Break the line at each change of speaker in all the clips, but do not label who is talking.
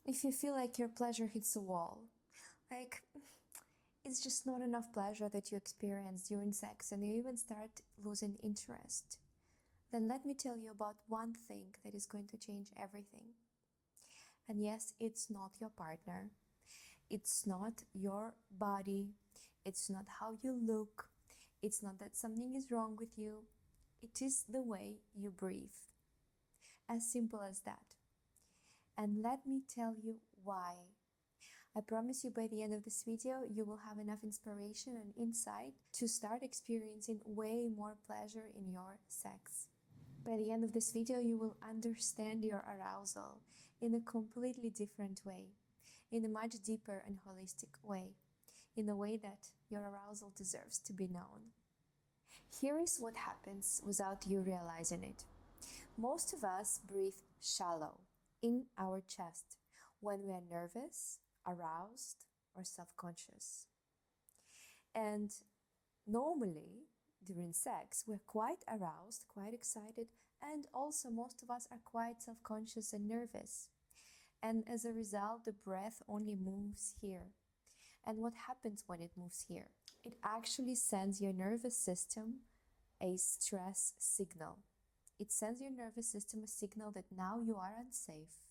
If you feel like your pleasure hits a wall, like it's just not enough pleasure that you experience during sex and you even start losing interest, then let me tell you about one thing that is going to change everything. And yes, it's not your partner, it's not your body, it's not how you look, it's not that something is wrong with you, it is the way you breathe. As simple as that. And let me tell you why. I promise you by the end of this video, you will have enough inspiration and insight to start experiencing way more pleasure in your sex. By the end of this video, you will understand your arousal in a completely different way, in a much deeper and holistic way, in a way that your arousal deserves to be known. Here is what happens without you realizing it. Most of us breathe shallow in our chest when we are nervous, aroused, or self-conscious. And normally, during sex, we're quite aroused, quite excited, and also most of us are quite self-conscious and nervous. And as a result, the breath only moves here. And what happens when it moves here? It actually sends your nervous system a stress signal. It sends your nervous system a signal that now you are unsafe.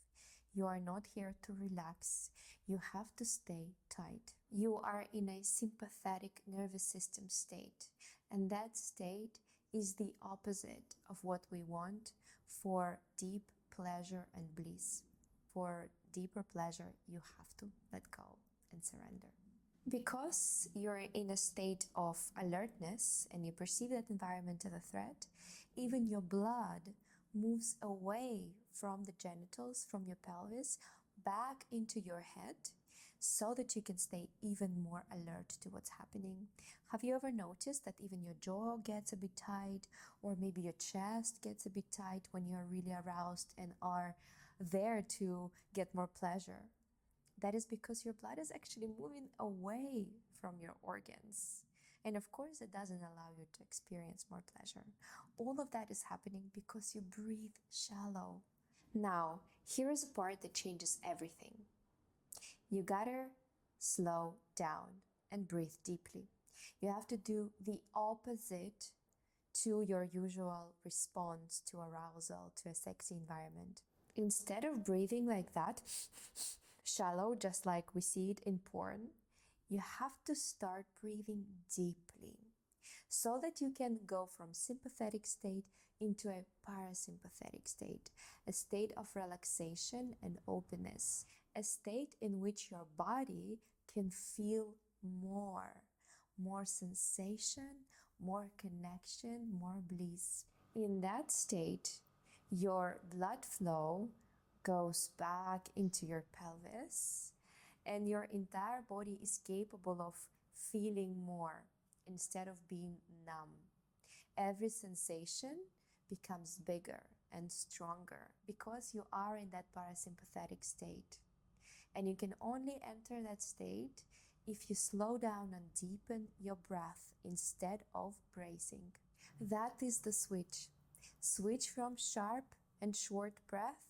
You are not here to relax. You have to stay tight. You are in a sympathetic nervous system state. And that state is the opposite of what we want for deep pleasure and bliss. For deeper pleasure, you have to let go and surrender. Because you're in a state of alertness and you perceive that environment as a threat, even your blood moves away from the genitals, from your pelvis, back into your head so that you can stay even more alert to what's happening. Have you ever noticed that even your jaw gets a bit tight, or maybe your chest gets a bit tight when you're really aroused and are there to get more pleasure? That is because your blood is actually moving away from your organs. And of course, it doesn't allow you to experience more pleasure. All of that is happening because you breathe shallow. Now, here is a part that changes everything. You gotta slow down and breathe deeply. You have to do the opposite to your usual response to arousal, to a sexy environment. Instead of breathing like that, shallow, just like we see it in porn, you have to start breathing deeply so that you can go from sympathetic state into a parasympathetic state, a state of relaxation and openness, a state in which your body can feel more sensation, more connection, more bliss. In that state, your blood flow goes back into your pelvis and your entire body is capable of feeling more instead of being numb. Every sensation becomes bigger and stronger because you are in that parasympathetic state. And you can only enter that state if you slow down and deepen your breath instead of bracing. That is the switch. Switch from sharp and short breath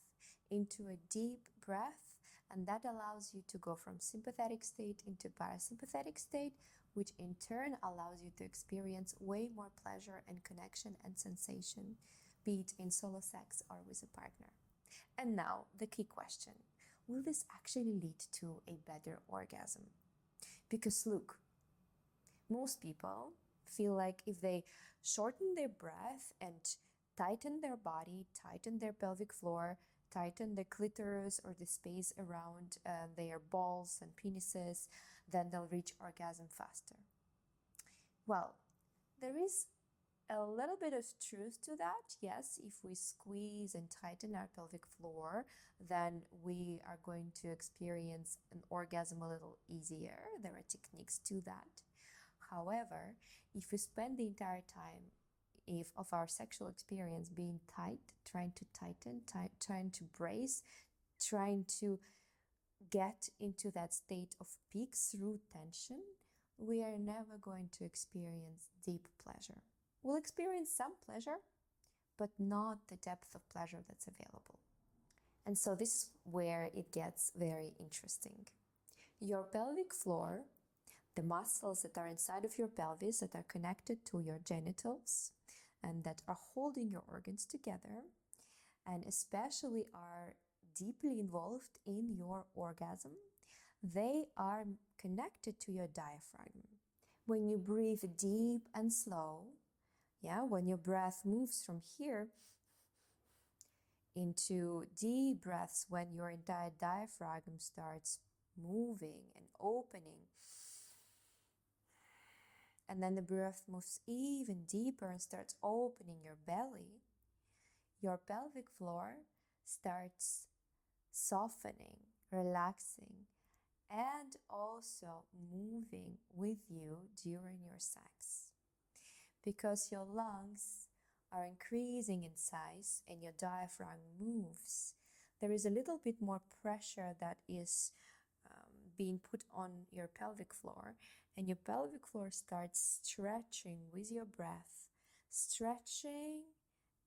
into a deep breath, and that allows you to go from sympathetic state into parasympathetic state, which in turn allows you to experience way more pleasure and connection and sensation, be it in solo sex or with a partner. And now the key question: will this actually lead to a better orgasm? Because look, most people feel like if they shorten their breath and tighten their body, tighten their pelvic floor, tighten the clitoris or the space around their balls and penises, then they'll reach orgasm faster. Well, there is a little bit of truth to that. Yes, if we squeeze and tighten our pelvic floor, then we are going to experience an orgasm a little easier. There are techniques to that. However, if we spend the entire time of our sexual experience being tight, trying to tighten, trying to brace, trying to get into that state of peak through tension, we are never going to experience deep pleasure. We'll experience some pleasure, but not the depth of pleasure that's available. And so this is where it gets very interesting. Your pelvic floor, the muscles that are inside of your pelvis that are connected to your genitals and that are holding your organs together, and especially are deeply involved in your orgasm, they are connected to your diaphragm. When you breathe deep and slow, when your breath moves from here into deep breaths, when your entire diaphragm starts moving and opening, and then the breath moves even deeper and starts opening your belly, your pelvic floor starts softening, relaxing, and also moving with you during your sex. Because your lungs are increasing in size and your diaphragm moves, there is a little bit more pressure that is being put on your pelvic floor, and your pelvic floor starts stretching with your breath, stretching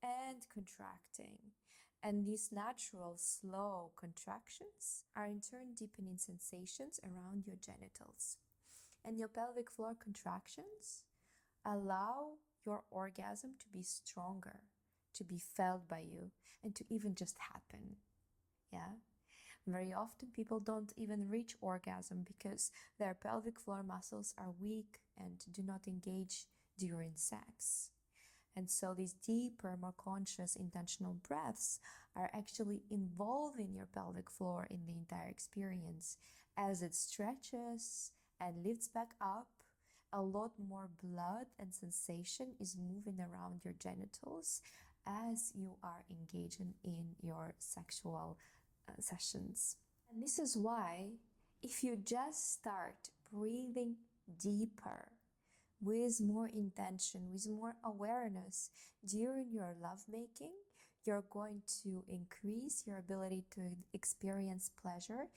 and contracting. And these natural, slow contractions are in turn deepening sensations around your genitals. And your pelvic floor contractions allow your orgasm to be stronger, to be felt by you, and to even just happen. Yeah? Very often people don't even reach orgasm because their pelvic floor muscles are weak and do not engage during sex. And so these deeper, more conscious, intentional breaths are actually involving your pelvic floor in the entire experience. As it stretches and lifts back up, a lot more blood and sensation is moving around your genitals as you are engaging in your sexual sessions. And this is why, if you just start breathing deeper, with more intention, with more awareness during your lovemaking, you're going to increase your ability to experience pleasure.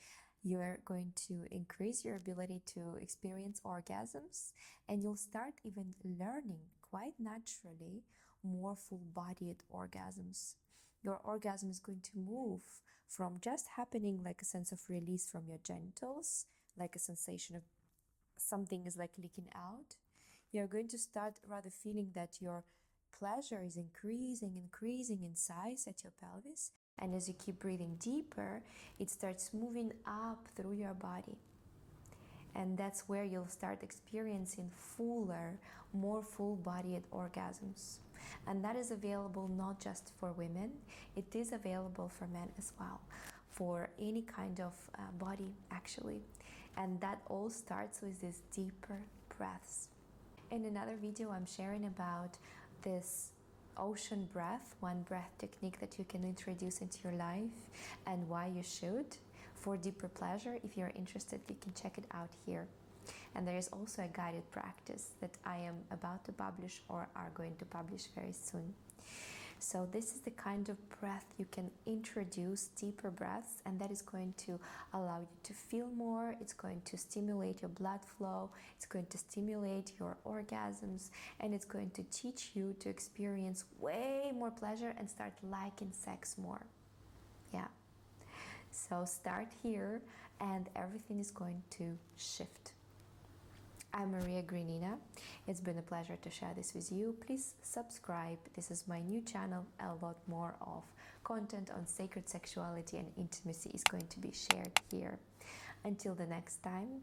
You're going to increase your ability to experience orgasms, and you'll start even learning quite naturally more full-bodied orgasms. Your orgasm is going to move from just happening like a sense of release from your genitals, like a sensation of something is like leaking out. You're going to start rather feeling that your pleasure is increasing in size at your pelvis. And as you keep breathing deeper, it starts moving up through your body. And that's where you'll start experiencing fuller, more full-bodied orgasms. And that is available not just for women, it is available for men as well, for any kind of body actually. And that all starts with these deeper breaths. In another video, I'm sharing about this ocean breath, one breath technique that you can introduce into your life and why you should. For deeper pleasure, if you're interested, you can check it out here. And there is also a guided practice that I am about to publish or are going to publish very soon. So this is the kind of breath you can introduce, deeper breaths, and that is going to allow you to feel more. It's going to stimulate your blood flow. It's going to stimulate your orgasms, and it's going to teach you to experience way more pleasure and start liking sex more. Yeah. So start here and everything is going to shift. I'm Maria Grinina. It's been a pleasure to share this with you. Please subscribe. This is my new channel. A lot more of content on sacred sexuality and intimacy is going to be shared here. Until the next time,